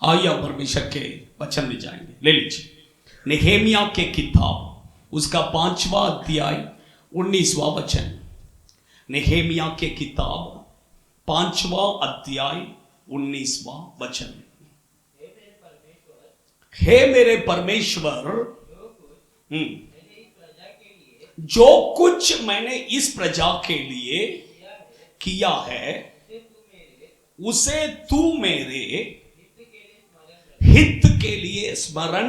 आइए हम परमेश्वर के वचन में जाएंगे। ले लीजिए नेहेमिया के किताब उसका 5वां अध्याय 19वां वचन। नेहेमिया के किताब 5वां अध्याय 19वां वचन। हे मेरे परमेश्वर, जो कुछ मैंने इस प्रजा के लिए किया है उसे तू मेरे हित के लिए स्मरण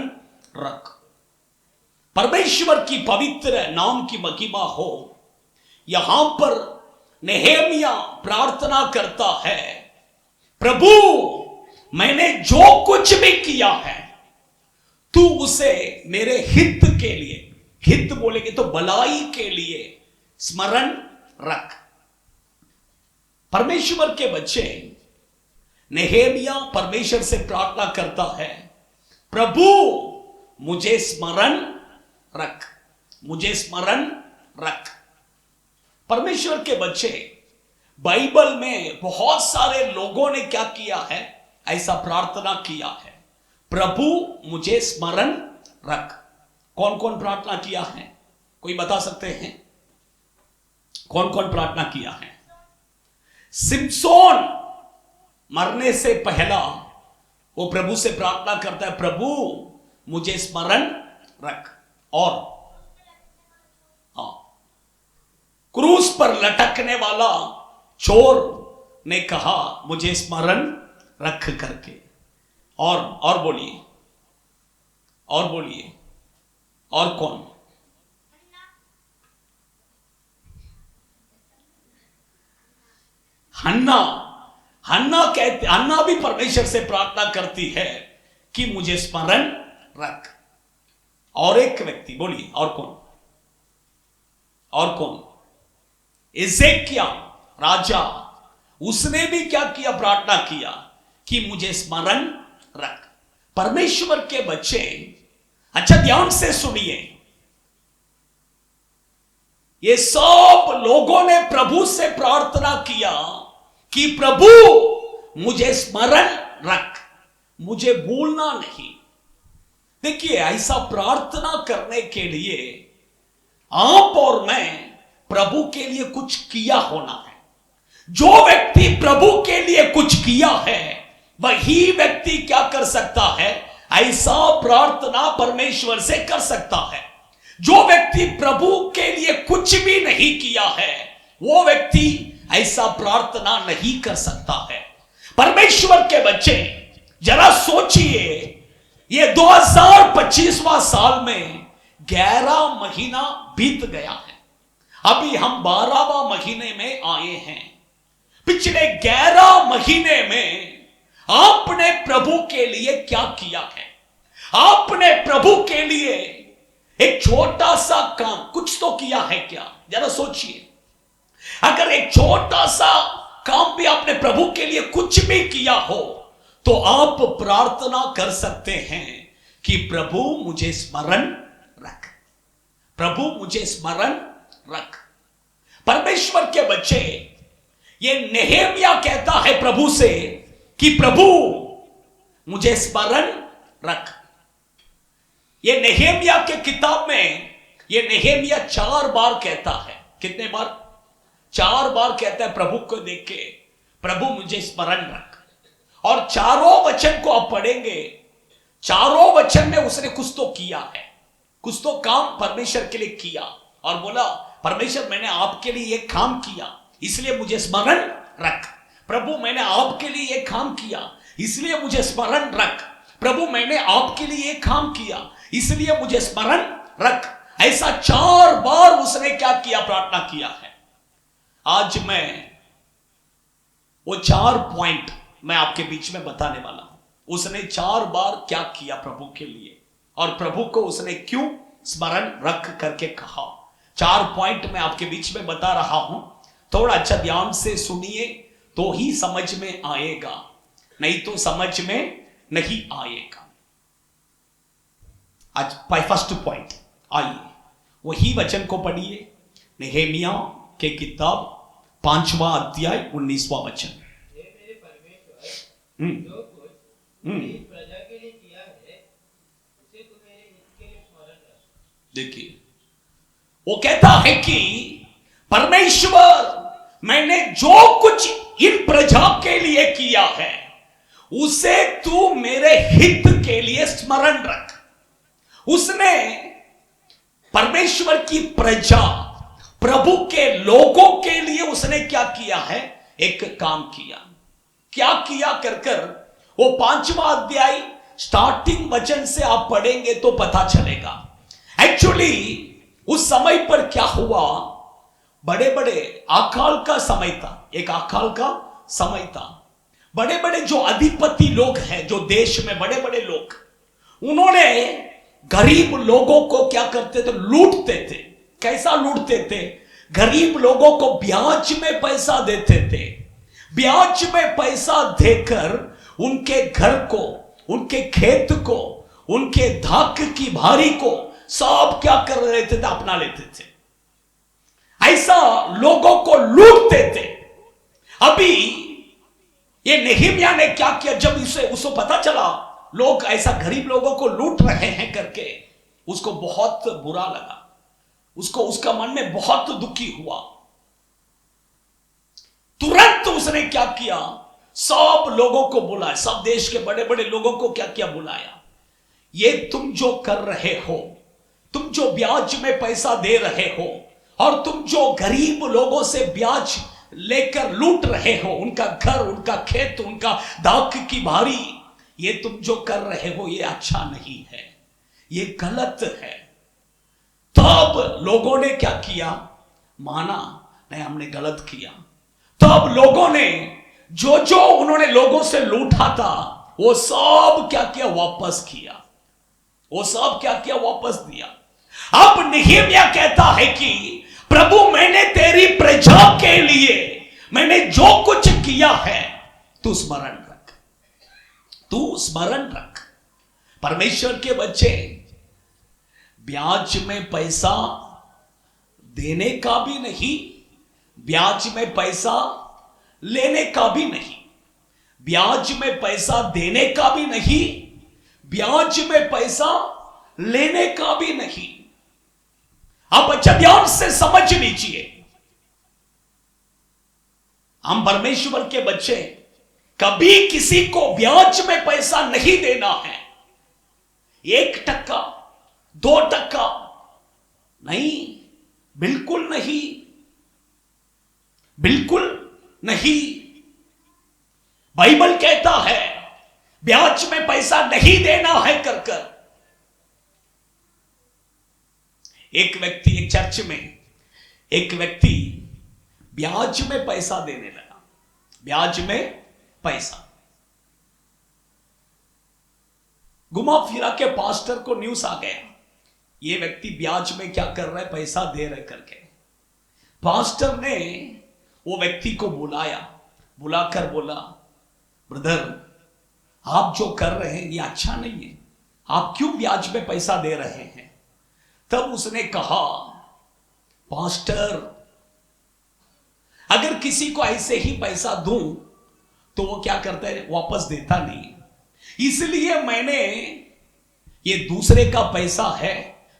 रख। परमेश्वर की पवित्र नाम की महिमा हो। यहां पर नेहेमिया प्रार्थना करता है, प्रभु मैंने जो कुछ भी किया है तू उसे मेरे हित के लिए, हित बोलेंगे तो भलाई के लिए, स्मरण रख। परमेश्वर के बच्चे नेहेमिया परमेश्वर से प्रार्थना करता है, प्रभु मुझे स्मरण रख, मुझे स्मरण रख। परमेश्वर के बच्चे बाइबल में बहुत सारे लोगों ने क्या किया है, ऐसा प्रार्थना किया है, प्रभु मुझे स्मरण रख। कौन कौन प्रार्थना किया है, कोई बता सकते हैं? कौन कौन प्रार्थना किया है? सिमसोन मरने से पहला वो प्रभु से प्रार्थना करता है, प्रभु मुझे स्मरण रख। और क्रूस पर लटकने वाला चोर ने कहा मुझे स्मरण रख करके। और बोलिए, और बोलिए, और कौन? हन्ना, हन्ना कहते, हन्ना भी परमेश्वर से प्रार्थना करती है कि मुझे स्मरण रख। और एक व्यक्ति बोलिए, और कौन? और कौन? एजेकिया राजा, उसने भी क्या किया, प्रार्थना किया कि मुझे स्मरण रख। परमेश्वर के बच्चे अच्छा ध्यान से सुनिए, ये सब लोगों ने प्रभु से प्रार्थना किया कि प्रभु मुझे स्मरण रख, मुझे भूलना नहीं। देखिए ऐसा प्रार्थना करने के लिए आप और मैं प्रभु के लिए कुछ किया होना है। जो व्यक्ति प्रभु के लिए कुछ किया है वही व्यक्ति क्या कर सकता है, ऐसा प्रार्थना परमेश्वर से कर सकता है। जो व्यक्ति प्रभु के लिए कुछ भी नहीं किया है वो व्यक्ति ऐसा प्रार्थना नहीं कर सकता है। परमेश्वर के बच्चे जरा सोचिए, ये 2025वां साल में 11 महीना बीत गया है, अभी हम 12वां महीने में आए हैं। पिछले 11 महीने में आपने प्रभु के लिए क्या किया है? आपने प्रभु के लिए एक छोटा सा काम कुछ तो किया है क्या? जरा सोचिए, अगर एक छोटा सा काम भी आपने प्रभु के लिए कुछ भी किया हो तो आप प्रार्थना कर सकते हैं कि प्रभु मुझे स्मरण रख, प्रभु मुझे स्मरण रख। परमेश्वर के बच्चे, ये नेहेमिया कहता है प्रभु से कि प्रभु मुझे स्मरण रख। ये नेहेमिया के किताब में ये नेहेमिया 4 बार कहता है। कितने बार? 4 बार कहता है प्रभु को देख के, प्रभु मुझे स्मरण रख। और चारों वचन को आप पढ़ेंगे, चारों वचन में उसने कुछ तो किया है, कुछ तो काम परमेश्वर के लिए किया और बोला परमेश्वर मैंने आपके लिए एक काम किया इसलिए मुझे स्मरण रख। प्रभु मैंने आपके लिए एक काम किया इसलिए मुझे स्मरण रख। प्रभु मैंने आपके लिए एक काम किया इसलिए मुझे स्मरण रख। ऐसा 4 बार उसने क्या किया, प्रार्थना किया है। आज मैं वो 4 पॉइंट मैं आपके बीच में बताने वाला हूं। उसने 4 बार क्या किया प्रभु के लिए और प्रभु को उसने क्यों स्मरण रख करके कहा। 4 पॉइंट मैं आपके बीच में बता रहा हूं, थोड़ा अच्छा ध्यान से सुनिए तो ही समझ में आएगा, नहीं तो समझ में नहीं आएगा। आज फर्स्ट पॉइंट, आइए वही वचन को पढ़िए, नेहेमिया के किताब 5वां अध्याय 19वां वचन। प्रजा के लिए किया है उसे तो मेरे हित के लिए स्मरण रख। देखिए, वो कहता है कि परमेश्वर, मैंने जो कुछ इन प्रजा के लिए किया है उसे तू मेरे हित के लिए स्मरण रख। उसने परमेश्वर की प्रजा, प्रभु के लोगों के लिए उसने क्या किया है? एक काम किया। क्या किया कर कर वो 5वां अध्याय स्टार्टिंग वचन से आप पढ़ेंगे तो पता चलेगा। एक्चुअली उस समय पर क्या हुआ, बड़े बड़े अकाल का समय था, एक अकाल का समय था। बड़े बड़े जो अधिपति लोग हैं, जो देश में बड़े बड़े लोग, उन्होंने गरीब लोगों को क्या करते थे? लूटते थे। कैसा लूटते थे? गरीब लोगों को ब्याज में पैसा देते थे। ब्याज में पैसा देकर उनके घर को, उनके खेत को, उनके धाक की भारी को सब क्या कर लेते थे? अपना लेते थे। ऐसा लोगों को लूटते थे। अभी ये नेहम्याह ने क्या किया? जब उसको पता चला लोग ऐसा गरीब लोगों को लूट रहे हैं करके, उसको बहुत बुरा लगा। उसको, उसका मन में बहुत दुखी हुआ। तुरंत उसने क्या किया? सब लोगों को बुलाया, सब देश के बड़े बड़े लोगों को क्या क्या बुलाया। ये तुम जो कर रहे हो, तुम जो ब्याज में पैसा दे रहे हो, और तुम जो गरीब लोगों से ब्याज लेकर लूट रहे हो, उनका घर, उनका खेत, उनका दाख की भारी, ये तुम जो कर रहे हो ये अच्छा नहीं है, ये गलत है। तब लोगों ने क्या किया? माना नहीं, हमने गलत किया। तब लोगों ने जो जो उन्होंने लोगों से लूटा था वो सब क्या किया? वापस किया। वो सब क्या किया? वापस दिया। अब नेहम्याह कहता है कि प्रभु, मैंने तेरी प्रजा के लिए मैंने जो कुछ किया है तू स्मरण रख, तू स्मरण रख। परमेश्वर के बच्चे, ब्याज में पैसा देने का भी नहीं, ब्याज में पैसा लेने का भी नहीं, ब्याज में पैसा देने का भी नहीं, ब्याज में पैसा लेने का भी नहीं। आप अच्छा ध्यान से समझ लीजिए, हम परमेश्वर के बच्चे, कभी किसी को ब्याज में पैसा नहीं देना है। 1%, 2% नहीं, बिल्कुल नहीं, बिल्कुल नहीं। बाइबल कहता है ब्याज में पैसा नहीं देना है कर कर। एक व्यक्ति, एक चर्च में एक व्यक्ति ब्याज में पैसा देने लगा, ब्याज में पैसा। घुमा फिरा के पास्टर को न्यूज़ आ गया, ये व्यक्ति ब्याज में क्या कर रहा है? पैसा दे रहे करके। पास्टर ने वो व्यक्ति को बुलाया, बुलाकर बोला, ब्रदर, आप जो कर रहे हैं ये अच्छा नहीं है, आप क्यों ब्याज में पैसा दे रहे हैं? तब उसने कहा, पास्टर, अगर किसी को ऐसे ही पैसा दूं तो वो क्या करता है? वापस देता नहीं। इसलिए मैंने, ये दूसरे का पैसा है,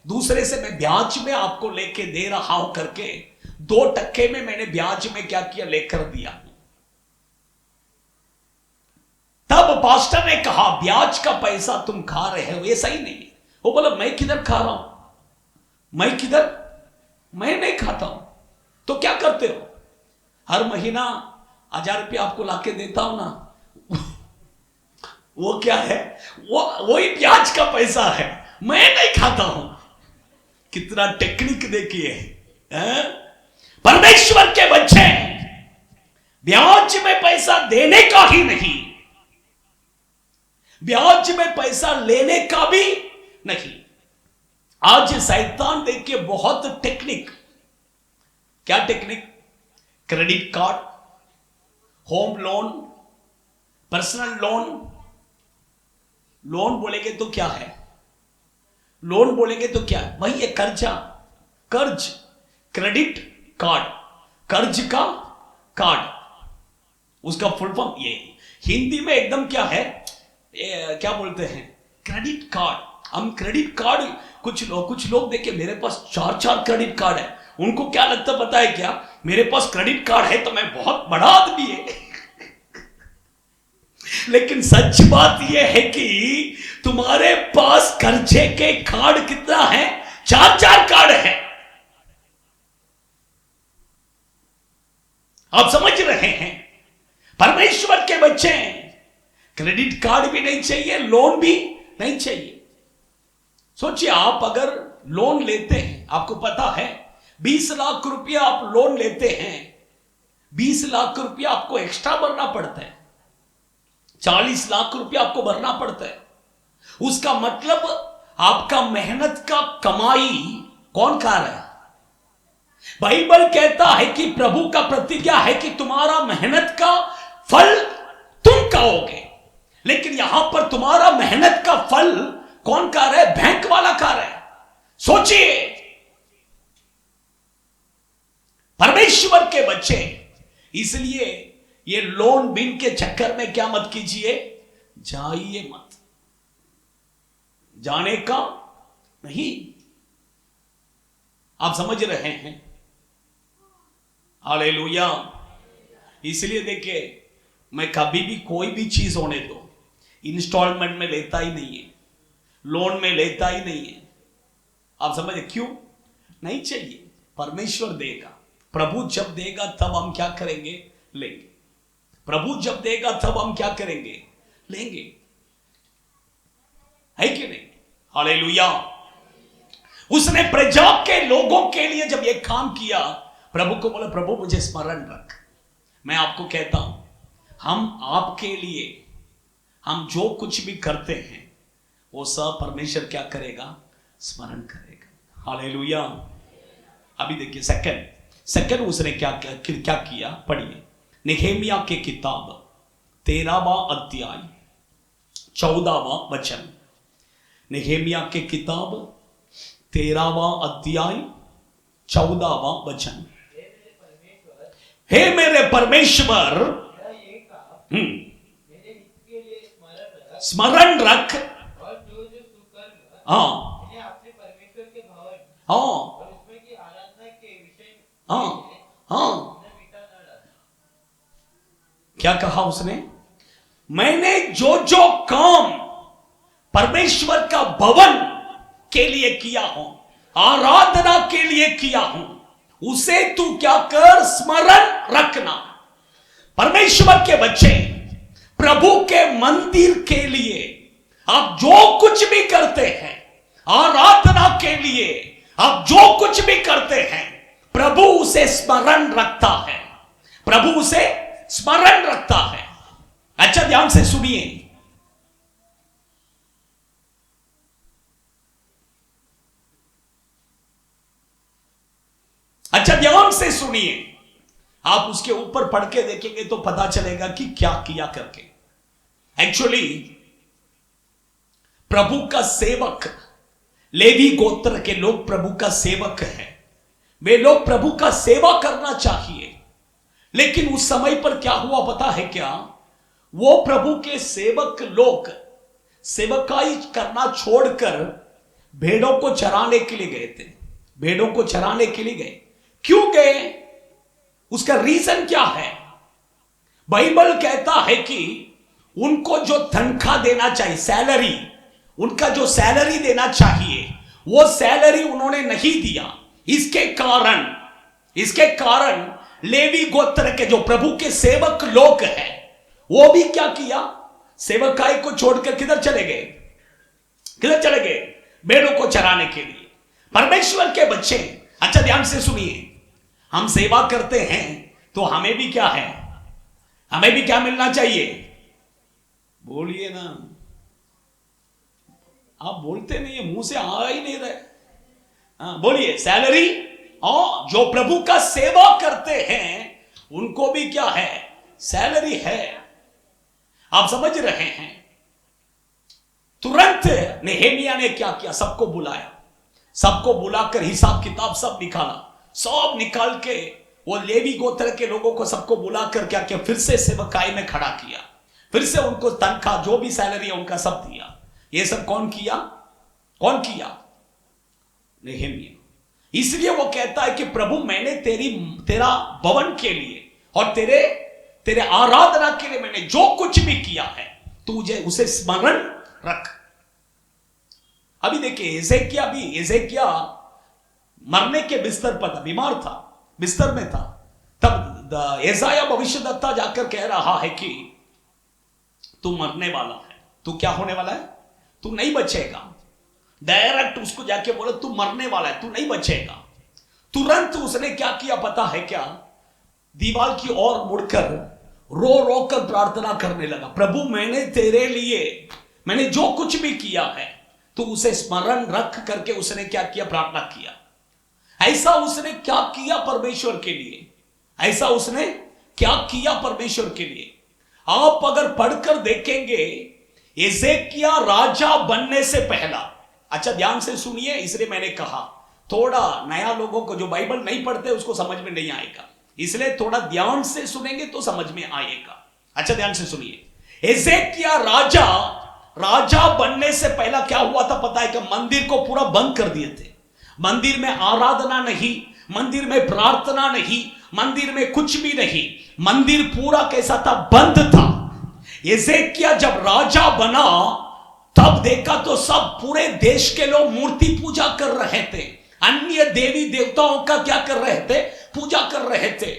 दूसरे से मैं ब्याज में आपको लेके दे रहा हूं करके 2% में मैंने ब्याज में क्या किया? लेकर दिया। तब पास्टर ने कहा, ब्याज का पैसा तुम खा रहे हो, ये सही नहीं है। वो बोला, मैं किधर खा रहा हूं? मैं किधर? मैं नहीं खाता हूं। तो क्या करते हो? हर महीना 1000 रुपया आपको लाके देता हूं ना, वो क्या है? वही ब्याज का पैसा है, मैं नहीं खाता हूं। कितना टेक्निक देखिए। परमेश्वर के बच्चे, ब्याज में पैसा देने का ही नहीं, ब्याज में पैसा लेने का भी नहीं। आज शैतान देखिए बहुत टेक्निक। क्या technique? Credit card, home loan, personal loan. Loan बोलेंगे तो क्या है? लोन बोलेंगे तो क्या है? भाई ये कर्जा, कर्ज, क्रेडिट कार्ड, कर्ज का कार्ड, उसका फुल फॉर्म ये। हिंदी में एकदम क्या है? ये क्या बोलते हैं, क्रेडिट कार्ड। हम क्रेडिट कार्ड, कुछ लोग देखिए मेरे पास 4 क्रेडिट कार्ड है, उनको क्या लगता पता है क्या, मेरे पास क्रेडिट कार्ड है तो मैं बहुत बड़ा आदमी है। लेकिन सच बात यह है कि तुम्हारे पास कर्जे के कार्ड कितना है, 4 कार्ड है। आप समझ रहे हैं? परमेश्वर के बच्चे, क्रेडिट कार्ड भी नहीं चाहिए, लोन भी नहीं चाहिए। सोचिए, आप अगर लोन लेते हैं, आपको पता है 20 लाख रुपया आप लोन लेते हैं, 20 लाख रुपया आपको एक्स्ट्रा भरना पड़ता है, 40 लाख रुपया आपको भरना पड़ता है। उसका मतलब आपका मेहनत का कमाई कौन खा रहा है? बाइबल कहता है कि प्रभु का प्रतिज्ञा है कि तुम्हारा मेहनत का फल तुम खाओगे। लेकिन यहां पर तुम्हारा मेहनत का फल कौन खा रहा है? बैंक वाला खा रहा है। सोचिए, परमेश्वर के बच्चे, इसलिए ये लोन बिल के चक्कर में क्या मत कीजिए, जाइए मत, जाने का नहीं। आप समझ रहे हैं? हालेलुया। इसलिए देखिए, मैं कभी भी कोई भी चीज होने दो इंस्टॉलमेंट में लेता ही नहीं है, लोन में लेता ही नहीं है। आप समझे क्यों? नहीं चाहिए। परमेश्वर देगा, प्रभु जब देगा तब हम क्या करेंगे, लेंगे। प्रभु जब देगा तब हम क्या करेंगे, लेंगे, है कि नहीं? हालेलुया। उसने प्रजा के लोगों के लिए जब यह काम किया, प्रभु को बोला, प्रभु मुझे स्मरण रख। मैं आपको कहता हूं, हम आपके लिए हम जो कुछ भी करते हैं वो सब परमेश्वर क्या करेगा, स्मरण करेगा। हालेलुया। अभी देखिए सेकंड उसने क्या किया, पढ़िए नेहेमिया के किताब 13वां अध्याय 14वां वचन। नेहेमिया के किताब 13वां अध्याय 14वां वचन। हे मेरे परमेश्वर, स्मरण रख, और जो तू कर, हाँ इन्हें अपने परमेश्वर के भवन हाँ और उसमें की आराधना के विषय हाँ मिटा न डाल। क्या कहा उसने? मैंने जो जो काम परमेश्वर का भवन के लिए किया हूं, आराधना के लिए किया हूं, उसे तू क्या कर, स्मरण रखना। परमेश्वर के बच्चे, प्रभु के मंदिर के लिए आप जो कुछ भी करते हैं, आराधना के लिए आप जो कुछ भी करते हैं, प्रभु उसे स्मरण रखता है, प्रभु उसे स्मरण रखता है। अच्छा ध्यान से सुनिए, अच्छा ध्यान से सुनिए। आप उसके ऊपर पढ़ के देखेंगे तो पता चलेगा कि क्या किया करके। एक्चुअली प्रभु का सेवक, लेवी गोत्र के लोग प्रभु का सेवक हैं, वे लोग प्रभु का सेवा करना चाहिए। लेकिन उस समय पर क्या हुआ पता है क्या? वो प्रभु के सेवक लोग सेवकाई करना छोड़कर भेड़ों को चराने के लिए गए थे। भेड़ों को चराने के लिए गए। क्यों गए? उसका रीजन क्या है? बाइबल कहता है कि उनको जो तनख्वाह देना चाहिए, सैलरी, उनका जो सैलरी देना चाहिए, वो सैलरी उन्होंने नहीं दिया। इसके कारण लेवी गोत्र के जो प्रभु के सेवक लोग हैं, वो भी क्या किया, सेवकाई को छोड़कर किधर चले गए? किधर चले गए? भेड़ों को चराने के लिए। परमेश्वर के बच्चे, अच्छा ध्यान से सुनिए, हम सेवा करते हैं तो हमें भी क्या है, हमें भी क्या मिलना चाहिए? बोलिए ना, आप बोलते नहीं है, मुंह से आ ही नहीं रहे। बोलिए, सैलरी। और जो प्रभु का सेवा करते हैं उनको भी क्या है, सैलरी है। आप समझ रहे हैं? तुरंत नेहेमिया ने क्या किया, सबको बुलाया, सबको बुलाकर हिसाब किताब सब निकाला, सब निकाल के वो लेवी गोत्र के लोगों को सबको बुलाकर क्या किया, फिर से सेवकाई में खड़ा किया, फिर से उनको तनख्वाह जो भी सैलरी है उनका सब दिया। ये सब कौन किया? कौन किया? नेहेमिया। इसलिए वो कहता है कि प्रभु मैंने तेरा भवन के लिए और तेरे आराधना के लिए मैंने जो कुछ भी किया है, तुझे उसे स्मरण रख। अभी देखिए एजेकिया मरने के बिस्तर पर था, बीमार था, बिस्तर में था। तब यशायाह भविष्यद्वक्ता जाकर कह रहा है कि तू मरने वाला है, तू क्या होने वाला है, तू नहीं बचेगा। डायरेक्ट उसको जाके बोला तू मरने वाला है, तू नहीं बचेगा। तुरंत उसने क्या किया पता है क्या? दीवार की ओर मुड़कर रो रो कर प्रार्थना करने लगा, प्रभु मैंने तेरे लिए मैंने जो कुछ भी किया है तो उसे स्मरण रख करके उसने क्या किया? प्रार्थना किया। ऐसा उसने क्या किया परमेश्वर के लिए? ऐसा उसने क्या किया परमेश्वर के लिए? आप अगर पढ़कर देखेंगे, एजेकिया राजा बनने से पहला, अच्छा ध्यान से सुनिए, इसलिए मैंने कहा थोड़ा नया लोगों को जो बाइबल नहीं पढ़ते उसको समझ में नहीं आएगा, इसलिए थोड़ा ध्यान से सुनेंगे तो समझ में आएगा। अच्छा ध्यान से सुनिए, एजेकिया राजा बनने से पहला क्या हुआ था पता है कि मंदिर को पूरा बंद कर दिए थे। मंदिर में आराधना नहीं, मंदिर में प्रार्थना नहीं, मंदिर में कुछ भी नहीं, मंदिर पूरा कैसा था? बंद था। एजेकिया जब राजा बना तब देखा तो सब पूरे देश के लोग मूर्ति पूजा कर रहे थे, अन्य देवी देवताओं का क्या कर रहे थे? पूजा कर रहे थे,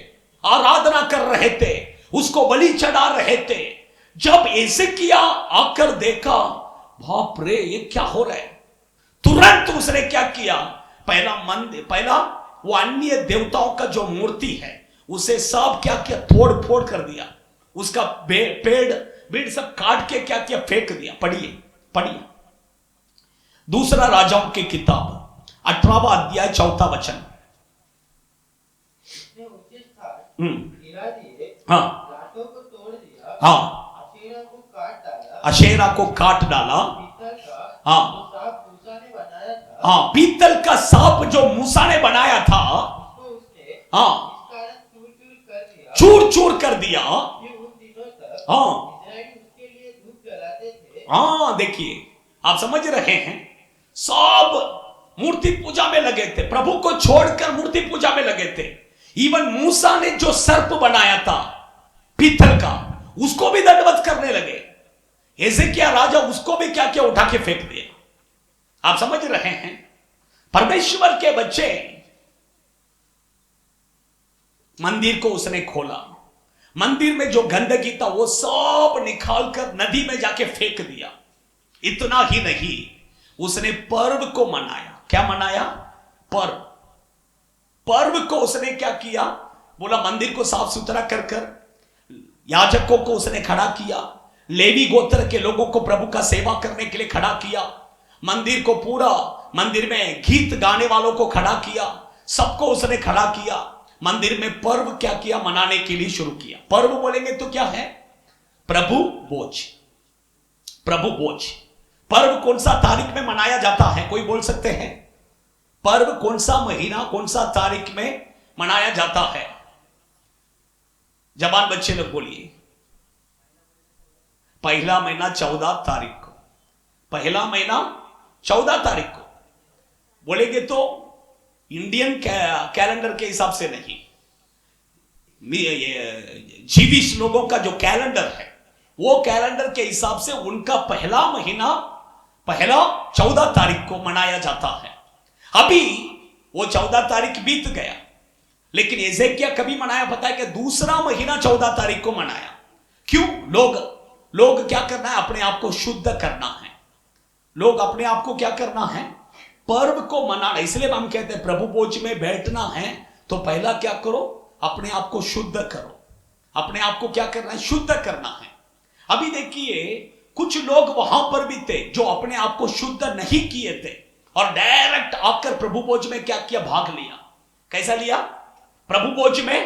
आराधना कर रहे थे, उसको बलि चढ़ा रहे थे। जब एजेकिया आकर देखा, बाप रे ये क्या हो रहा है, तुरंत उसने क्या किया? पहला वो अन्य देवताओं का जो मूर्ति है उसे सब क्या किया? तोड़ फोड़ कर दिया, उसका पेड़ सब काट के क्या किया? फेंक दिया। पढ़िए दूसरा राजाओं की किताब 18वां अध्याय 4वां वचन। उसने ऊंचे स्थान गिरा दिए, हाँ घाटों को तोड़ दिया, हाँ, अशेरा को काट डाला, पीतल का हाँ जो सांप मूसा ने बनाया था, हाँ, पीतल का सांप जो मूसा ने बनाया था उसको उसने हाँ इस कारण चूर चूर कर दिया। कि उन दिनों तक हाँ इस्राएली उसके लिए धूप जलाते थे। हाँ, देखिए आप समझ रहे हैं, सब मूर्ति पूजा में लगे थे, प्रभु को छोड़कर मूर्ति पूजा में लगे थे। इवन मूसा ने जो सर्प बनाया था पीतल का, उसको भी दंडवत करने लगे। एजेकिया राजा उसको भी क्या किया? उठा के फेंक दिया। आप समझ रहे हैं, परमेश्वर के बच्चे, मंदिर को उसने खोला, मंदिर में जो गंदगी था वो सब निकाल कर नदी में जाके फेंक दिया। इतना ही नहीं, उसने पर्व को मनाया। क्या मनाया? पर्व को उसने क्या किया? बोला मंदिर को साफ सुथरा कर कर याजकों को उसने खड़ा किया, लेवी गोत्र के लोगों को प्रभु का सेवा करने के लिए खड़ा किया, मंदिर को पूरा, मंदिर में गीत गाने वालों को खड़ा किया, सबको उसने खड़ा किया। मंदिर में पर्व क्या किया? मनाने के लिए शुरू किया। पर्व बोलेंगे तो क्या है? प्रभु भोज। प्रभु भोज पर्व कौन सा तारीख में मनाया जाता है? कोई बोल सकते हैं? पर्व कौन सा महीना, कौन सा तारीख में मनाया जाता है? जवान बच्चे लोग बोलिए। पहला महीना 14 तारीख को, पहला महीना 14 तारीख को बोलेंगे तो इंडियन कैलेंडर के हिसाब से नहीं, जीविश लोगों का जो कैलेंडर है वो कैलेंडर के हिसाब से उनका पहला महीना पहला 14 तारीख को मनाया जाता है। अभी वो 14 तारीख बीत गया, लेकिन एजेकिया कभी मनाया पता है कि दूसरा महीना 14 तारीख को मनाया। क्यों? लोग क्या करना है? अपने आप को शुद्ध करना है। लोग अपने आप को क्या करना है? पर्व को मनाना। इसलिए हम कहते हैं प्रभु भोज में बैठना है तो पहला क्या करो? अपने आप को शुद्ध करो। अपने आप को क्या करना है? शुद्ध करना है। अभी देखिए कुछ लोग वहां पर भी थे जो अपने आप को शुद्ध नहीं किए थे और डायरेक्ट आकर प्रभु भोज में क्या किया? भाग लिया। कैसा लिया? प्रभु भोज में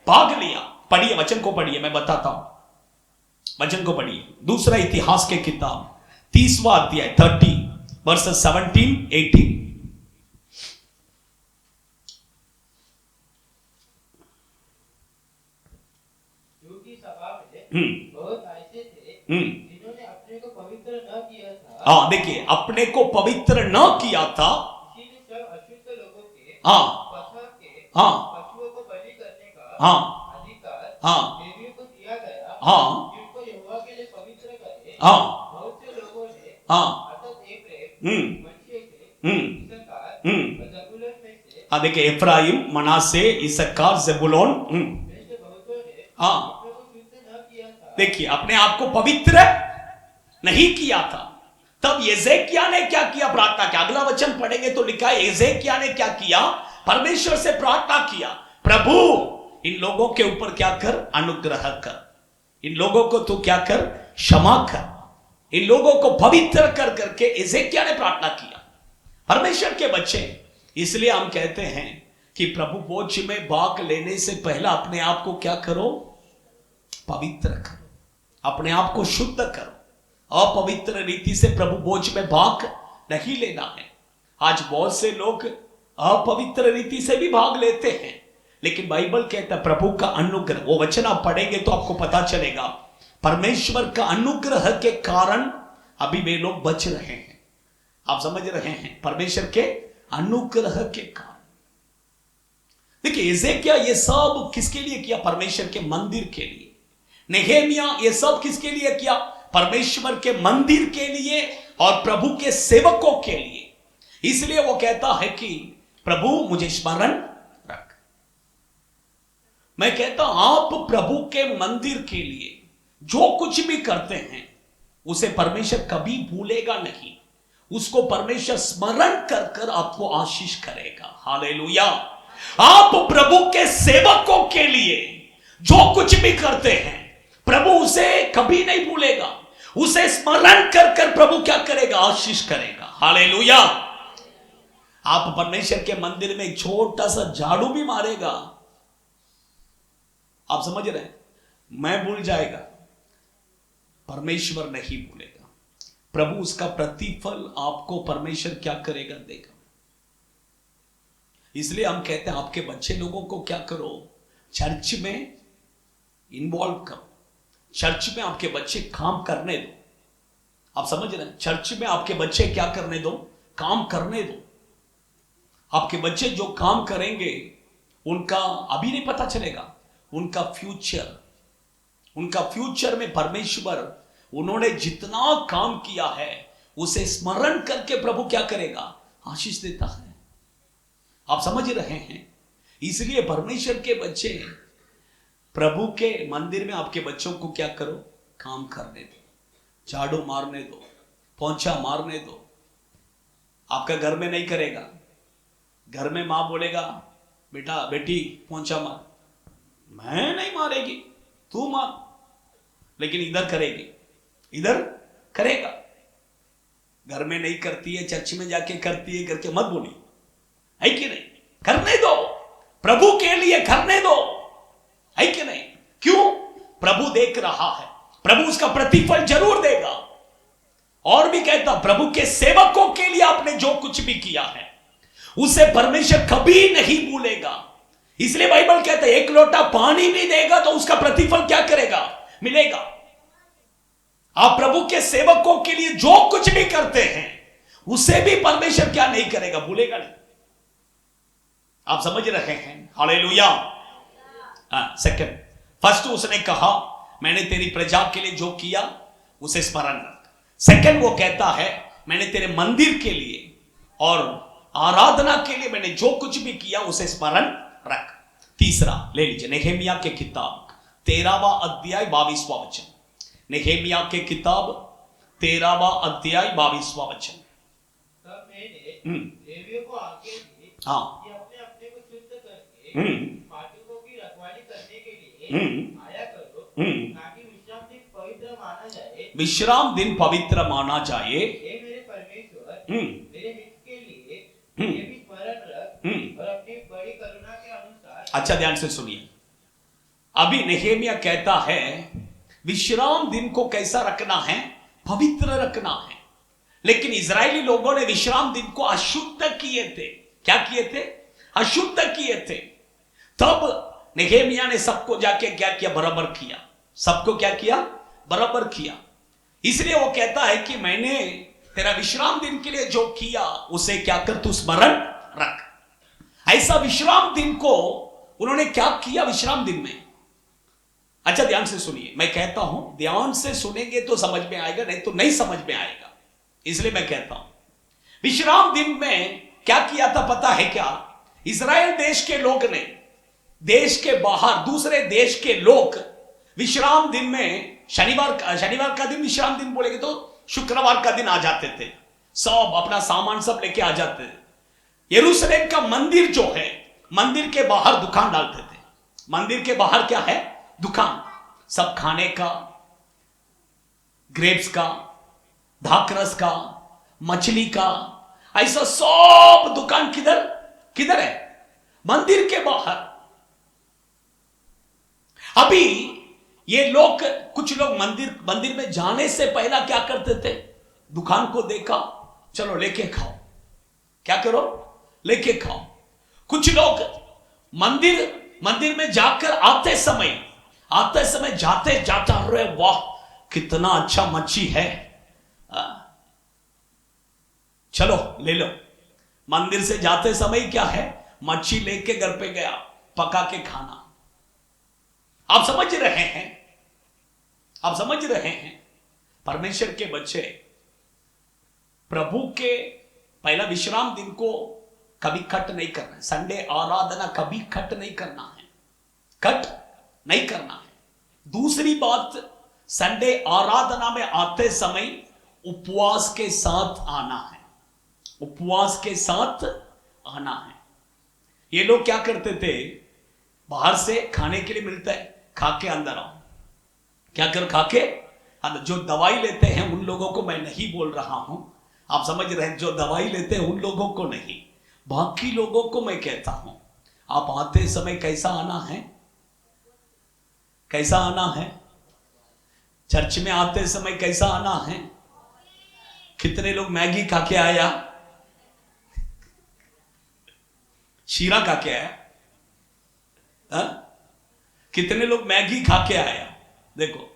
भाग लिया। पढ़िए, वचन को पढ़िए, मैं बताता हूं, वचन को पढ़िए। दूसरा इतिहास के किताब 30वां अध्याय 30 वर्सेस 17-18। क्योंकि सभा में बहुत ऐसे थे जिन्होंने अपने को पवित्र न किया था, हाँ देखिए, अपने को पवित्र न किया था, इसीलिए सब अशुद्ध लोगों के हाँ पशुओं के हाँ पशुओं को बलि करने का हाँ अधिकार हाँ लेवियों को दिया गया, हाँ जिनको यहोवा के लिए पवित्र करे। हाँ बहुत से लोगों ने हाँ अर्थात एफ्रेम, हम्म मनश्शे के, हम्म इस्साकार हम्म और जबूलून में से हाँ देखिए, एफ्राइम, मनासे, इस्साकार, ज़बूलून, में से बहुतों ने हाँ अपने को शुद्ध न किया था। देखिए, अपने आप को पवित्र नहीं किया था। तब यिर्मयाह ने क्या किया? प्रार्थना किया। अगला वचन पढ़ेंगे तो लिखा है, यिर्मयाह ने क्या किया? परमेश्वर से प्रार्थना किया, प्रभु इन लोगों के ऊपर क्या कर? अनुग्रह कर। इन लोगों को तू क्या कर? क्षमा कर। इन लोगों को पवित्र कर करके यिर्मयाह ने प्रार्थना किया। परमेश्वर के बच्चे, इसलिए हम कहते हैं कि प्रभु भोज में भाग लेने से पहले अपने आप को क्या करो? पवित्र करो, अपने आप को शुद्ध करो। अपवित्र रीति से प्रभु भोज में भाग नहीं लेना है। आज बहुत से लोग अपवित्र रीति से भी भाग लेते हैं, लेकिन बाइबल कहता है प्रभु का अनुग्रह, वो वचन आप पढ़ेंगे तो आपको पता चलेगा, परमेश्वर का अनुग्रह के कारण अभी वे लोग बच रहे हैं। आप समझ रहे हैं? परमेश्वर के अनुग्रह के कारण। देखिए, यिर्मयाह ये सब किसके लिए किया? परमेश्वर के मंदिर के लिए। नेहेमिया ये सब किसके लिए किया? परमेश्वर के मंदिर के लिए और प्रभु के सेवकों के लिए। इसलिए वो कहता है कि प्रभु मुझे स्मरण रख। मैं कहता हूं, आप प्रभु के मंदिर के लिए जो कुछ भी करते हैं उसे परमेश्वर कभी भूलेगा नहीं। उसको परमेश्वर स्मरण कर कर आपको आशीष करेगा। हालेलुया। आप प्रभु के सेवकों के लिए जो कुछ भी करते हैं प्रभु उसे कभी नहीं भूलेगा। उसे स्मरण कर कर प्रभु क्या करेगा? आशीष करेगा। हालेलुया। आप परमेश्वर के मंदिर में एक छोटा सा झाड़ू भी मारेगा, आप समझ रहे हैं, मैं भूल जाएगा, परमेश्वर नहीं भूलेगा। प्रभु उसका प्रतिफल आपको परमेश्वर क्या करेगा? देगा। इसलिए हम कहते हैं आपके बच्चे लोगों को क्या करो? चर्च में इन्वॉल्व करो। चर्च में आपके बच्चे काम करने दो। आप समझ रहे हैं? चर्च में आपके बच्चे क्या करने दो? काम करने दो। आपके बच्चे जो काम करेंगे उनका अभी नहीं पता चलेगा, उनका फ्यूचर में परमेश्वर उन्होंने जितना काम किया है उसे स्मरण करके प्रभु क्या करेगा? आशीष देता है। आप समझ रहे हैं? इसलिए परमेश्वर के बच्चे, प्रभु के मंदिर में आपके बच्चों को क्या करो? काम करने दो, झाड़ू मारने दो, पोंछा मारने दो। आपका घर में नहीं करेगा, घर में मां बोलेगा बेटा बेटी पोंछा मार, मैं नहीं मारेगी, तू मार, लेकिन इधर करेगी, इधर करेगा। घर में नहीं करती है, चर्च में जाके करती है करके मत बोली, है कि नहीं? करने दो, प्रभु के लिए करने दो, है कि नहीं? क्यों? प्रभु देख रहा है, प्रभु उसका प्रतिफल जरूर देगा। और भी कहता, प्रभु के सेवकों के लिए आपने जो कुछ भी किया है उसे परमेश्वर कभी नहीं भूलेगा। इसलिए बाइबल कहता है एक लोटा पानी भी देगा तो उसका प्रतिफल क्या करेगा? मिलेगा। आप प्रभु के सेवकों के लिए जो कुछ भी करते हैं उसे भी परमेश्वर क्या नहीं करेगा? भूलेगा नहीं। आप समझ रहे हैं? हालेलुया। सेकंड, फर्स्ट उसने कहा मैंने तेरी प्रजा के लिए जो किया उसे स्मरण रख। सेकंड वो कहता है मैंने तेरे मंदिर के लिए और आराधना के लिए मैंने जो कुछ भी किया उसे स्मरण रख। तीसरा ले लीजिए, नेहेमिया के किताब 13वां अध्याय 22वां वचन। नेहेमिया के किताब 13वां अध्याय 22वां वचन। तब मैंने लेवियों को आज्ञा दी हाँ कि अपने अपने को शुद्ध करके फाटकों की रखवाली करने के लिए आया करो, ताकि विश्राम दिन पवित्र माना जाए। विश्राम दिन पवित्र माना जाए। हे मेरे परमेश्वर, मेरे हित के लिए ये भी स्मरण रख और अपनी बड़ी करुणा के अनुसार। अच्छा ध्यान से सुनिए, अभी नेहेमिया कहता है विश्राम दिन को कैसा रखना है? पवित्र रखना है। लेकिन इजरायली लोगों ने विश्राम दिन को अशुद्ध किए थे। क्या किए थे? अशुद्ध किए थे। तब नेहेमिया ने सबको जाके क्या किया? बराबर किया। सबको क्या किया? बराबर किया। इसलिए वो कहता है कि मैंने तेरा विश्राम दिन के लिए जो किया उसे क्या कर तू स्मरण रख। ऐसा विश्राम दिन को उन्होंने क्या किया विश्राम दिन में? अच्छा ध्यान से सुनिए, मैं कहता हूं ध्यान से सुनेंगे तो समझ में आएगा, नहीं तो नहीं समझ में आएगा। इसलिए मैं कहता हूं विश्राम दिन में क्या किया था पता है क्या? इस्राएल देश के लोग ने, देश के बाहर दूसरे देश के लोग विश्राम दिन में शनिवार का दिन विश्राम दिन बोलेंगे तो शुक्रवार का दिन आ जाते थे, सब अपना सामान सब लेके आ जाते थे। यरूशलेम का मंदिर जो है, मंदिर के बाहर दुकान डालते थे। मंदिर के बाहर क्या है? दुकान, सब खाने का, ग्रेप्स का, धाकरस का, मछली का, ऐसा सब दुकान किधर है? मंदिर के बाहर। अभी ये लोग, कुछ लोग मंदिर में जाने से पहला क्या करते थे? दुकान को देखा, चलो लेके खाओ, क्या करो? लेके खाओ। कुछ लोग मंदिर में जाकर आते समय जाते अरे वाह कितना अच्छा मच्छी है, चलो ले लो। मंदिर से जाते समय क्या है? मच्छी लेके घर पे गया, पका के खाना। आप समझ रहे हैं परमेश्वर के बच्चे, प्रभु के पहला विश्राम दिन को कभी कट नहीं करना है। संडे आराधना कभी कट नहीं करना है, कट नहीं करना है। दूसरी बात, संडे आराधना में आते समय उपवास के साथ आना है, उपवास के साथ आना है। ये लोग क्या करते थे? बाहर से खाने के लिए मिलता है, खा के अंदर आओ, क्या कर खा के अंदर। जो दवाई लेते हैं उन लोगों को मैं नहीं बोल रहा हूं, आप समझ रहे हैं? जो दवाई लेते हैं उन लोगों को नहीं, बाकी लोगों को मैं कहता हूं, आप आते समय कैसा आना है? कैसा आना है? चर्च में आते समय कैसा आना है? कितने लोग मैगी खा के आया, शीरा खा के आया? कितने लोग मैगी खा के आया? देखो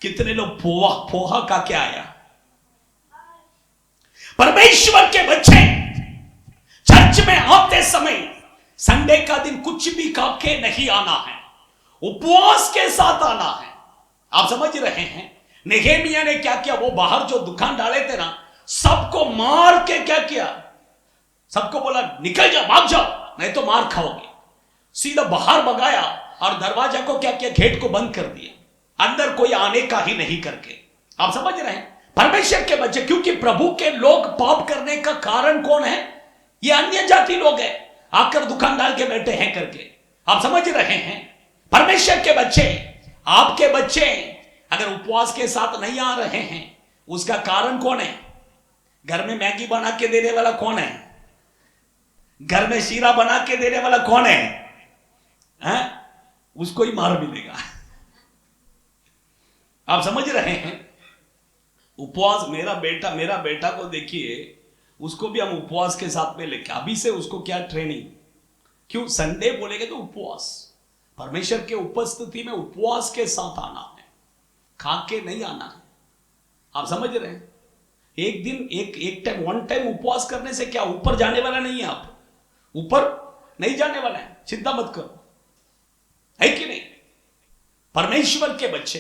कितने लोग पोहा खा के आया? परमेश्वर के बच्चे चर्च में आते समय संडे का दिन कुछ भी खा के नहीं आना है, उपवास के साथ आना है। आप समझ रहे हैं? नेहेमिया ने क्या किया? वो बाहर जो दुकान डाले थे ना, सबको मार के क्या किया? सबको बोला निकल जाओ, भाग जाओ, नहीं तो मार खाओगे। सीधा बाहर भगाया और दरवाजा को क्या किया? गेट को बंद कर दिया, अंदर कोई आने का ही नहीं करके। आप समझ रहे हैं? परमेश्वर के बच्चे, क्योंकि प्रभु के लोग पाप करने का कारण कौन है? ये अन्य जाति लोग हैं, आकर दुकान डाल के बैठे हैं करके। आप समझ रहे हैं? परमेश्वर के बच्चे, आपके बच्चे अगर उपवास के साथ नहीं आ रहे हैं, उसका कारण कौन है? घर में मैगी बना के देने वाला कौन है? घर में शीरा बना के देने वाला कौन है? उसको ही मार मिलेगा। आप समझ रहे हैं? उपवास, मेरा बेटा को देखिए, उसको भी हम उपवास के साथ में लेके, अभी से उसको क्या ट्रेनिंग। क्यों? संडे बोलेंगे तो उपवास, परमेश्वर के उपस्थिति में उपवास के साथ आना है, खा के नहीं आना है। आप समझ रहे हैं? एक दिन एक टाइम, वन टाइम उपवास करने से क्या ऊपर जाने वाला नहीं है? आप ऊपर नहीं जाने वाला है, चिंता मत करो, है कि नहीं? परमेश्वर के बच्चे,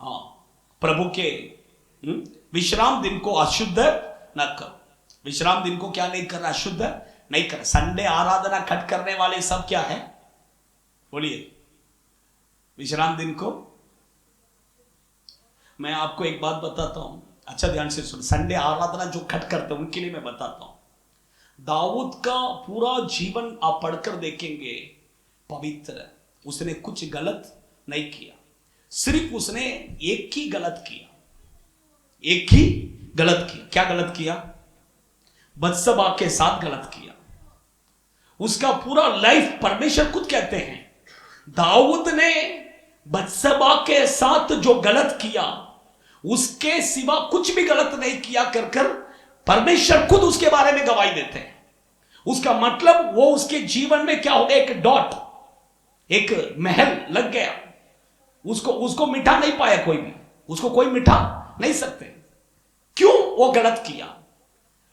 हाँ, प्रभु के विश्राम दिन को अशुद्ध न करो। विश्राम दिन को क्या नहीं करना? अशुद्ध नहीं करना। संडे आराधना कट करने वाले सब क्या है? बोलिए। विश्राम दिन को मैं आपको एक बात बताता हूं, अच्छा ध्यान से सुन। संडे आराधना जो कट करते हैं उनके लिए मैं बताता हूं। दाऊद का पूरा जीवन आप पढ़कर देखेंगे, पवित्र, उसने कुछ गलत नहीं किया, सिर्फ उसने एक ही गलत किया। क्या गलत किया? बत्सबा के साथ गलत किया। उसका पूरा लाइफ, परमेश्वर खुद कहते हैं, दाऊद ने बत्सबा के साथ जो गलत किया, उसके सिवा कुछ भी गलत नहीं किया कर परमेश्वर खुद उसके बारे में गवाही देते हैं। उसका मतलब वो उसके जीवन में क्या हो गया? एक डॉट, एक महल लग गया, उसको उसको मिटा नहीं पाया कोई भी, उसको कोई मिटा नहीं सकते। क्यों वो गलत किया?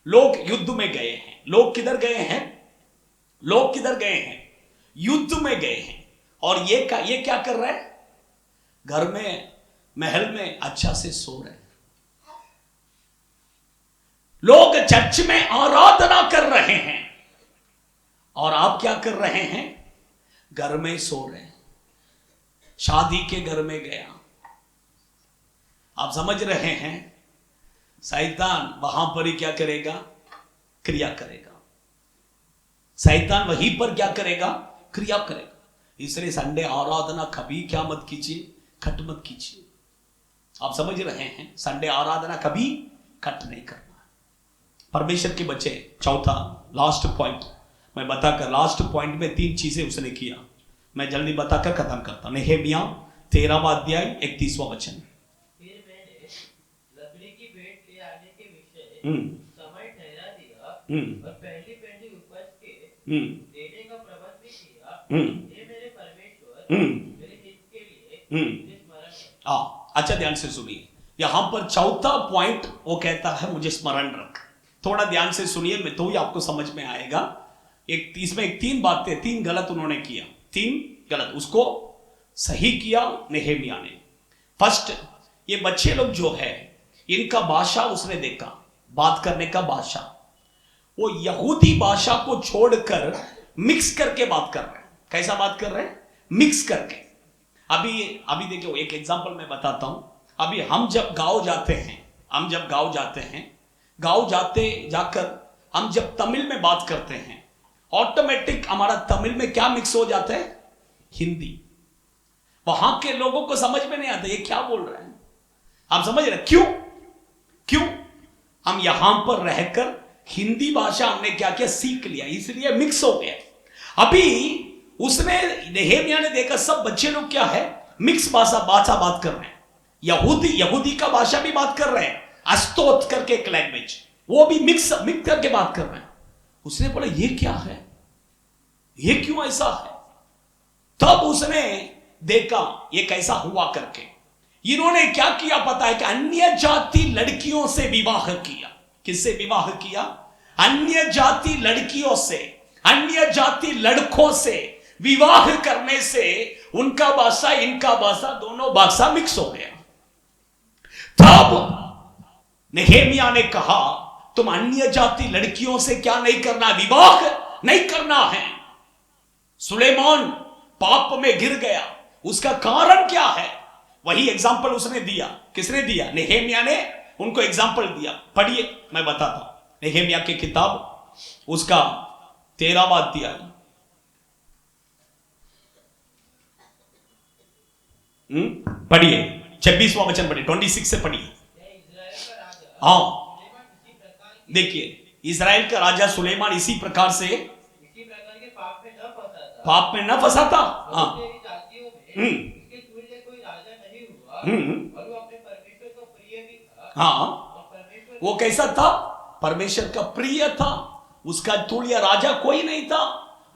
लोग युद्ध में गए हैं। लोग किधर गए हैं? लोग किधर गए हैं? युद्ध में गए हैं। और ये क्या कर रहे हैं? घर में महल में अच्छा से सो रहे हैं। लोग चर्च में आराधना कर रहे हैं और आप क्या कर रहे हैं? घर में सो रहे हैं। शादी के घर में गया, आप समझ रहे हैं? शैतान वहां पर ही क्या करेगा? क्रिया करेगा। शैतान वहीं पर क्या करेगा? क्रिया करेगा। इसलिए संडे आराधना कभी क्या मत कीजिए, कट मत कीजिए। आप समझ रहे हैं? संडे आराधना कभी कट नहीं करना है। परमेश्वर के बच्चे, चौथा लास्ट पॉइंट मैं बताकर, लास्ट पॉइंट में 3 चीजें उसने किया, मैं जल्दी बताकर खत्म करता हूं। नेहेमिया 13वां अध्याय 31वां वचन। फिर मैंने लकड़ी की भेंट ले आने के विषय समय ठहरा दिया और पहली पहली उपज के देने का प्रबंध भी किया। ये मेरे परमेश्वर मेरे हित के लिए मुझे स्मरण रख। अच्छा ध्यान से सुनिए, यहां पर चौथा पॉइंट वो कहता है मुझे स्मरण रख। थोड़ा ध्यान से सुनिए, मैं तो ही आपको समझ में आएगा। इसमें 3 बातें, 3 गलत उन्होंने किया, 3 गलत, उसको सही किया नेहेमिया ने। फर्स्ट, ये बच्चे लोग जो है इनका भाषा उसने देखा, बात करने का भाषा, वो यहूदी भाषा को छोड़कर मिक्स करके बात कर रहे हैं। कैसा बात कर रहे हैं? मिक्स करके। अभी देखिए, एक एग्जांपल मैं बताता हूं। अभी हम जब गांव जाते हैं, गांव जाकर हम जब तमिल में बात करते हैं, ऑटोमेटिक हमारा तमिल में क्या मिक्स हो जाता है? हिंदी। वहां के लोगों को समझ में नहीं आता ये क्या बोल रहे हैं। आप समझ रहे? क्यों? हम यहां पर रहकर हिंदी भाषा हमने क्या किया? सीख लिया, इसलिए मिक्स हो गया। अभी उसने, नेहेमिया ने देखा सब बच्चे लोग क्या है? मिक्स भाषा बात कर रहे हैं। यहूदी का भाषा भी बात कर रहे हैं, अस्तोत करके एक लैंग्वेज, वो भी मिक्स करके बात कर रहे हैं। उसने बोला ये क्या है? ये क्यों ऐसा है? तब उसने देखा ये कैसा हुआ करके। इन्होंने क्या किया पता है? कि अन्य जाति लड़कियों से विवाह किया। किससे विवाह किया? अन्य जाति लड़कियों से, अन्य जाति लड़कों से विवाह करने से उनका भाषा इनका भाषा, दोनों भाषा मिक्स हो गया। तब नेहेमिया ने कहा तुम अन्य जाति लड़कियों से क्या नहीं करना? विवाह नहीं करना है। सुलेमान पाप में गिर गया, उसका कारण क्या है? वही एग्जाम्पल उसने दिया। किसने दिया? नेहेमिया ने उनको एग्जाम्पल दिया। पढ़िए, मैं बताता हूं। नेहेमिया की किताब उसका 13वां अध्याय, पढ़िए 26वां वचन पढ़िए, 26 से पढ़िए। हाँ, देखिए, इजराइल का राजा सुलेमान इसी प्रकार के पाप में न फंसा था। हाँ, इसके तुल्य कोई राजा नहीं हुआ और वो अपने परमेश्वर का प्रिय भी था। हाँ, वो कैसा था? परमेश्वर का प्रिय था, उसका तुल्य राजा कोई नहीं था।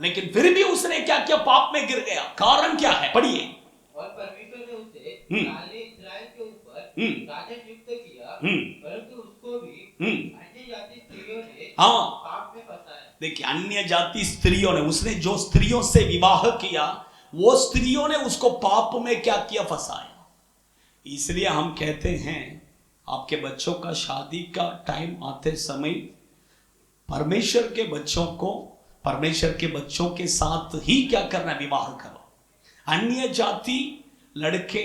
लेकिन फिर भी उसने क्या किया? पाप में गिर गया। कारण क्या है? पढ़िए। और परमेश्वर ने उसे इस्राएल के ऊपर राजा नियुक्त किया, परंतु उसको भी अन्य जाति स्त्रियों ने पाप में फंसाया। देखिए, अन्य जाति स्त्रियों ने, उसने जो स्त्रियों से विवाह किया, वो स्त्रियों ने उसको पाप में क्या किया? फंसाया। इसलिए हम कहते हैं आपके बच्चों का शादी का टाइम आते समय परमेश्वर के बच्चों के साथ ही क्या करना? विवाह करो। अन्य जाति लड़के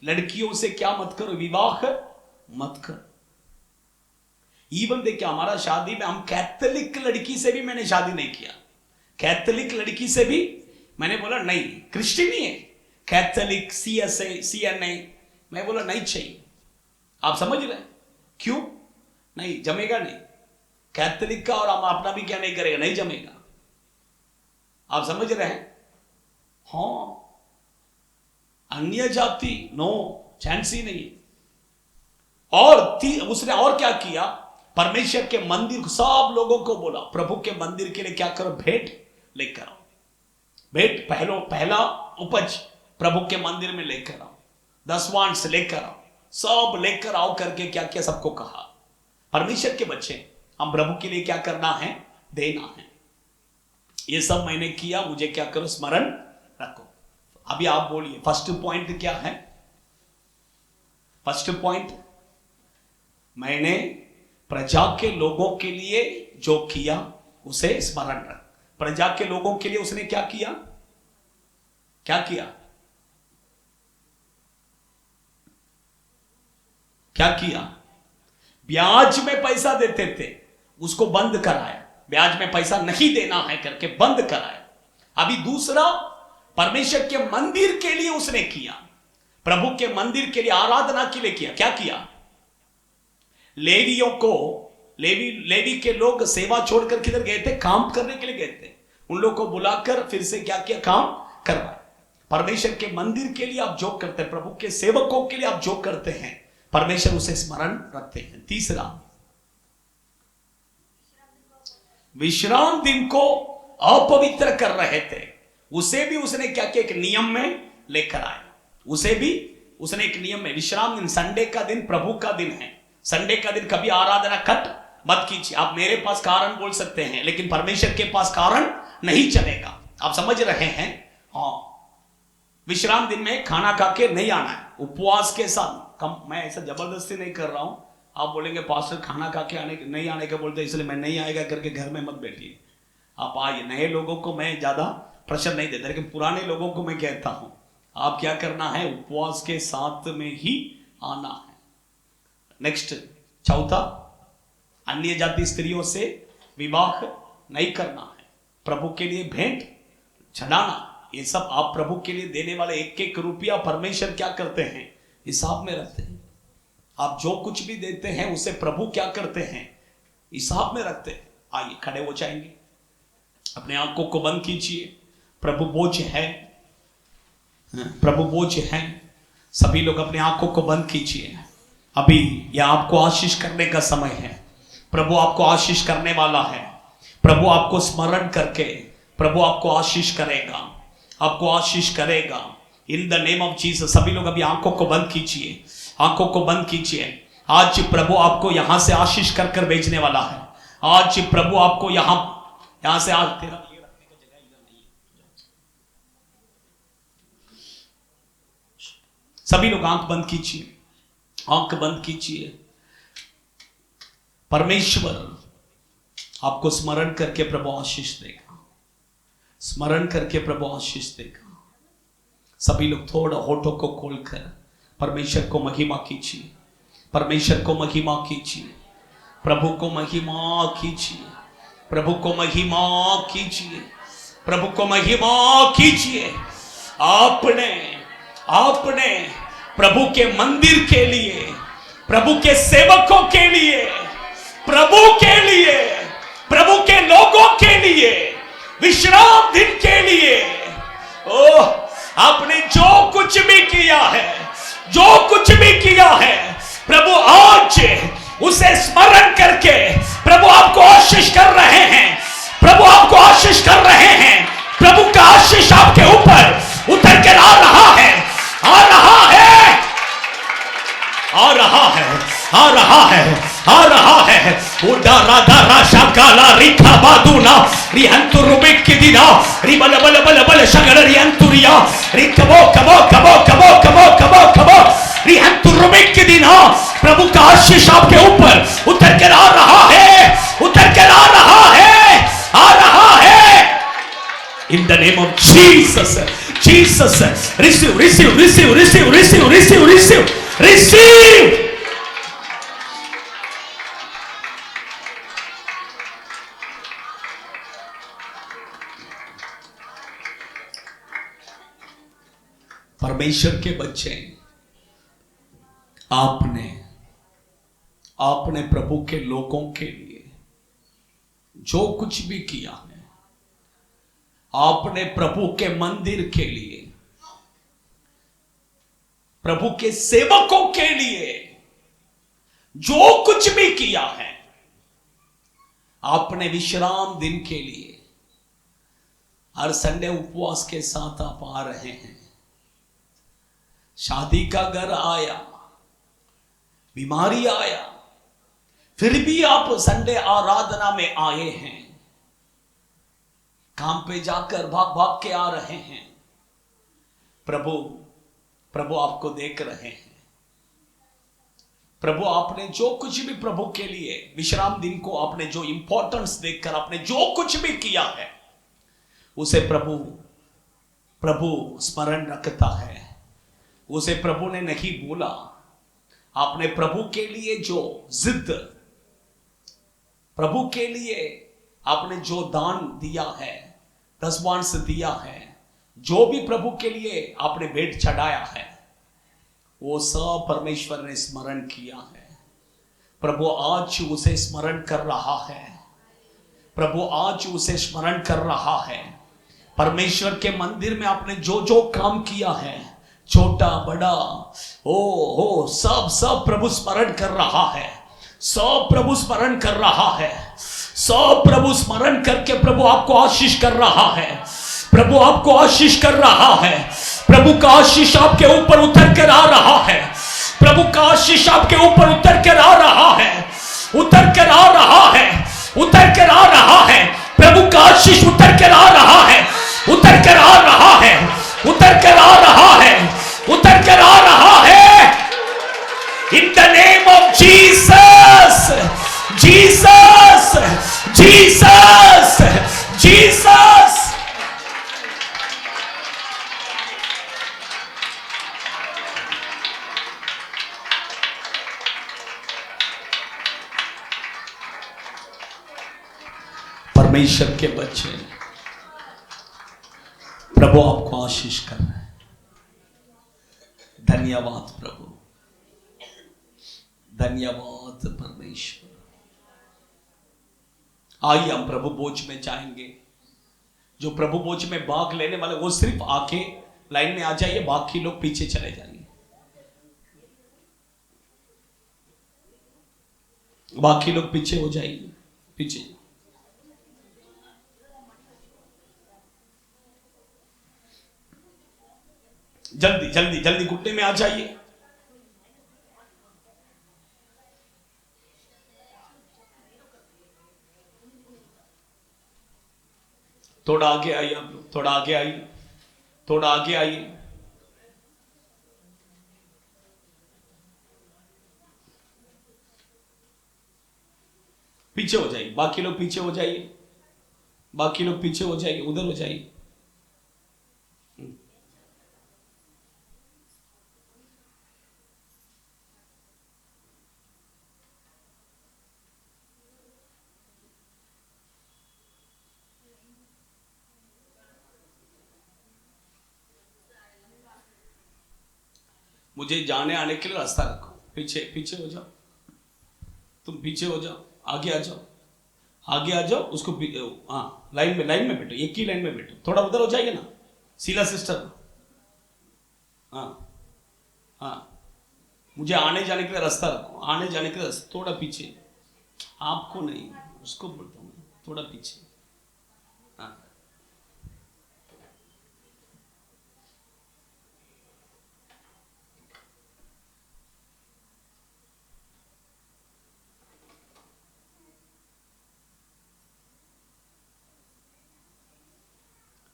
लड़कियों से क्या मत करो? विवाह मत करो। इवन देखिए, हमारा शादी में हम कैथोलिक लड़की से भी मैंने शादी नहीं किया। कैथोलिक लड़की से भी मैंने बोला नहीं, क्रिश्चियन ही है, कैथोलिक, CNA, मैं बोला नहीं चाहिए। आप समझ रहे हैं? क्यों? नहीं जमेगा, नहीं कैथोलिक का और हम अपना भी क्या नहीं करेगा, नहीं जमेगा। आप समझ रहे हैं? हाँ, अन्य जाति नो, चांस ही नहीं। और उसने और क्या किया? परमेश्वर के मंदिर सब लोगों को बोला प्रभु के मंदिर के लिए क्या करो? भेंट लेकर आओ। भेंट पहला उपज प्रभु के मंदिर में लेकर आओ। दसवांश लेकर आओ, सब लेकर आओ करके क्या क्या सबको कहा। परमेश्वर के बच्चे, हम प्रभु के लिए क्या करना है? देना है। ये सब मैंने किया, मुझे क्या करो? स्मरण रखो। अभी आप बोलिए, फर्स्ट पॉइंट क्या है? फर्स्ट पॉइंट, मैंने प्रजा के लोगों के लिए जो किया उसे स्मरण रख। प्रजा के लोगों के लिए उसने क्या किया? क्या किया? क्या किया? ब्याज में पैसा देते थे, उसको बंद कराया। ब्याज में पैसा नहीं देना है करके बंद कराया। अभी दूसरा, परमेश्वर के मंदिर के लिए उसने किया, प्रभु के मंदिर के लिए, आराधना के लिए किया। क्या किया? लेवियों को, लेवी के लोग सेवा छोड़कर किधर गए थे? काम करने के लिए गए थे। उन लोग को बुलाकर फिर से क्या किया? काम करवाया। परमेश्वर के मंदिर के लिए आप जो करते हैं, प्रभु के सेवकों के लिए आप जो करते हैं, परमेश्वर उसे स्मरण रखते हैं। तीसरा, विश्राम दिन को अपवित्र कर रहे थे, उसे भी उसने क्या किया? एक नियम में लेकर आया। उसे भी उसने एक नियम में, विश्राम दिन, संडे का दिन प्रभु का दिन है। संडे का दिन कभी आराधना कट मत कीजिए। आप मेरे पास कारण बोल सकते हैं, लेकिन परमेश्वर के पास कारण नहीं चलेगा। आप समझ रहे हैं? हाँ, विश्राम दिन में खाना खा के नहीं आना है, उपवास के साथ। कम, मैं ऐसा जबरदस्ती नहीं कर रहा हूं। आप बोलेंगे पास्टर खाना खा के नहीं आने का बोलते, इसलिए मैं नहीं आएगा करके घर में मत बैठिए। आप आइए। नए लोगों को मैं ज्यादा प्रेशर नहीं देता, लेकिन पुराने लोगों को मैं कहता हूं, आप क्या करना है? उपवास के साथ में ही आना है। नेक्स्ट, चौथा, अन्य जाति स्त्रियों से विवाह नहीं करना है। प्रभु के लिए भेंट चढ़ाना, ये सब आप प्रभु के लिए देने वाले एक एक रुपया परमेश्वर क्या करते हैं? हिसाब में रखते हैं। आप जो कुछ भी देते हैं उसे प्रभु क्या करते हैं? हिसाब में रखते हैं। आइए, खड़े हो जाएंगे, अपने आंखों को बंद कीजिए। प्रभु बोझ है, प्रभु बोझ है। सभी लोग अपने आंखों को बंद कीजिए। अभी यह आपको आशीष करने का समय है। प्रभु आपको आशीष करने वाला है। प्रभु आपको स्मरण करके प्रभु आपको आशीष करेगा, आपको आशीष करेगा in the name of Jesus. सभी लोग अभी आंखों को बंद कीजिए, आंखों को बंद कीजिए। आज प्रभु आपको यहां से आशीष कर कर भेजने वाला है। आज प्रभु आपको यहां से, आज तेरा ये रखने का जगह इधर नहीं है। सभी लोग आंख बंद कीजिए, आंख बंद कीजिए। परमेश्वर आपको स्मरण करके प्रभु आशीष देगा, स्मरण करके प्रभु आशीष देगा। सभी लोग थोड़ा होठों को खोलकर परमेश्वर को महिमा कीजिए, परमेश्वर को महिमा कीजिए, प्रभु को महिमा कीजिए, प्रभु को महिमा कीजिए, प्रभु को महिमा कीजिए। आपने प्रभु के मंदिर के लिए, प्रभु के सेवकों के लिए, प्रभु के लिए, प्रभु के लोगों के लिए, विश्राम दिन के लिए, ओह, आपने जो कुछ भी किया है, जो कुछ भी किया है, प्रभु आज उसे स्मरण करके प्रभु आपको आशीष कर रहे हैं। प्रभु आपको आशीष कर रहे हैं। प्रभु का आशीष आपके ऊपर उतर कर आ रहा है, आ रहा है, आ रहा है, आ रहा है, आ रहा है। उड़ा राधा राशा काला रिखा बादूना रिहंतु रुबिक की दिना रिबल बल बल बल शगर रिहंतुरिया रिकबो कबो कबो कबो कबो कबो कबो रिहंतु रुबिक की दिना। प्रभु का आशीष आपके ऊपर उतर कर आ रहा है, उतर कर आ रहा है, आ रहा है। In the name of Jesus, Jesus, receive, receive, receive, receive, receive, receive, receive, receive. परमेश्वर के बच्चे, आपने प्रभु के लोगों के लिए जो कुछ भी किया है, आपने प्रभु के मंदिर के लिए, प्रभु के सेवकों के लिए जो कुछ भी किया है, आपने विश्राम दिन के लिए, हर संडे उपवास के साथ आप आ रहे हैं, शादी का घर आया, बीमारी आया, फिर भी आप संडे आराधना में आए हैं। काम पे जाकर भाग भाग के आ रहे हैं। प्रभु प्रभु आपको देख रहे हैं। प्रभु आपने जो कुछ भी प्रभु के लिए विश्राम दिन को आपने जो इंपॉर्टेंस देखकर आपने जो कुछ भी किया है उसे प्रभु प्रभु स्मरण रखता है। उसे प्रभु ने नहीं भूला। आपने प्रभु के लिए जो जिद, प्रभु के लिए आपने जो दान दिया है, दसवांश दिया है, जो भी प्रभु के लिए आपने भेंट चढ़ाया है, वो सब परमेश्वर ने स्मरण किया है। प्रभु आज उसे स्मरण कर रहा है। प्रभु आज उसे स्मरण कर रहा है। परमेश्वर के मंदिर में आपने जो जो काम किया है, छोटा बड़ा हो सब सब प्रभु स्मरण कर रहा है। सब प्रभु स्मरण कर रहा है। सब प्रभु स्मरण करके प्रभु आपको आशीष कर रहा है। प्रभु आपको आशीष कर रहा है। प्रभु का आशीष आपके ऊपर उतर कर आ रहा है। प्रभु का आशीष आपके ऊपर उतर कर आ रहा है। उतर कर आ रहा है। उतर कर आ रहा है। प्रभु का आशीष उतर कर आ रहा है। उतर कर आ रहा है। उतर कर आ रहा है। उतर कर आ रहा है। In the name of Jesus, Jesus, Jesus, Jesus. परमेश्वर के बच्चे, प्रभु आपको आशीष कर रहे हैं। धन्यवाद प्रभु, धन्यवाद परमेश्वर। आइए हम प्रभु भोज में जाएंगे। जो प्रभु भोज में भाग लेने वाले वो सिर्फ आके लाइन में आ जाइए, बाकी लोग पीछे चले जाइए। बाकी लोग पीछे हो जाइए, पीछे। जल्दी जल्दी जल्दी घुटने में आ जाइए। थोड़ा आगे आइए आप लोग, थोड़ा आगे आइए, थोड़ा आगे आइए। पीछे हो जाइए, बाकी लोग पीछे हो जाइए। बाकी लोग पीछे हो जाइए, उधर हो जाइए। मुझे जाने आने के लिए रास्ता रखो। पीछे पीछे हो जाओ, तुम पीछे हो जाओ, आगे आ जाओ, आगे आ जाओ। उसको हाँ, लाइन में बैठो, एक ही लाइन में बैठो। थोड़ा उधर हो जाइए ना, शीला सिस्टर। हाँ हाँ, मुझे आने जाने के लिए रास्ता रखो। आने जाने के लिए रास्ता थोड़ा पीछे, आपको नहीं, उसको बोलता हूँ, थोड़ा पीछे। हाँ,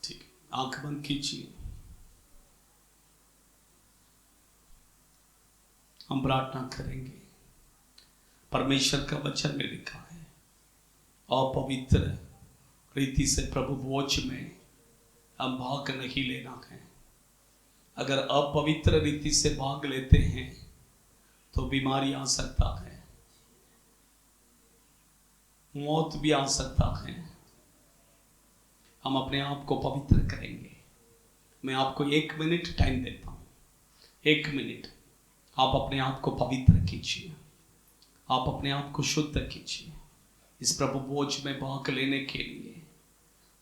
ठीक है, आंख बंद कीजिए। हम प्रार्थना करेंगे। परमेश्वर का वचन में लिखा है, अपवित्र रीति से प्रभु भोज में हम भाग नहीं लेना है। अगर अपवित्र रीति से भाग लेते हैं तो बीमारी आ सकता है, मौत भी आ सकता है। हम अपने आप को पवित्र करेंगे। मैं आपको 1 मिनट टाइम देता हूं। 1 मिनट आप अपने आप को पवित्र कीजिए। आप अपने आप को शुद्ध कीजिए। इस प्रभु भोज में भाग लेने के लिए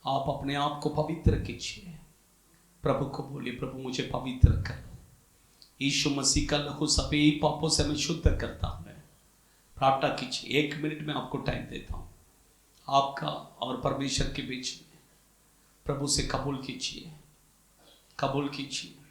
आप अपने आप को पवित्र कीजिए। प्रभु को बोलिए, प्रभु मुझे पवित्र कर। यीशु मसीह का लहू सभी पापों से मैं शुद्ध करता हूं। प्रार्थना कीजिए। 1 मिनट में आपको टाइम देता हूं। आपका और परमेश्वर के बीच में प्रभु से कबूल कीजिए, कबूल कीजिए।